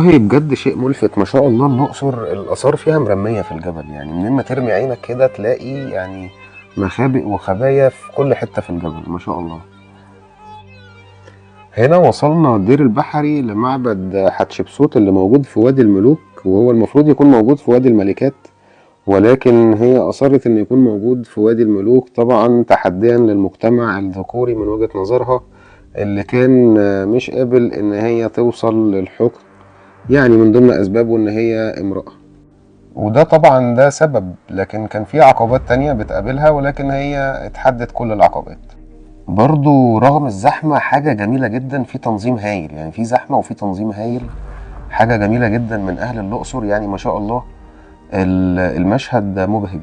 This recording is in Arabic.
والله بجد شيء ملفت ما شاء الله. الأقصر الآثار فيها مرمية في الجبل، يعني منين ما ترمي عينك كده تلاقي يعني مخابئ وخبايا في كل حتة في الجبل ما شاء الله. هنا وصلنا دير البحري لمعبد حتشبسوت اللي موجود في وادي الملوك، وهو المفروض يكون موجود في وادي الملكات، ولكن هي أصرت إنه يكون موجود في وادي الملوك، طبعا تحديا للمجتمع الذكوري من وجهة نظرها، اللي كان مش قابل إن هي توصل للحكم، يعني من ضمن أسبابه إن هي امرأة. وده طبعا ده سبب، لكن كان في عقبات تانية بتقابلها، ولكن هي اتحدت كل العقبات. برضو رغم الزحمة حاجة جميلة جدا، في تنظيم هايل، يعني في زحمة وفي تنظيم هايل، حاجة جميلة جدا من أهل الأقصر، يعني ما شاء الله المشهد مبهج.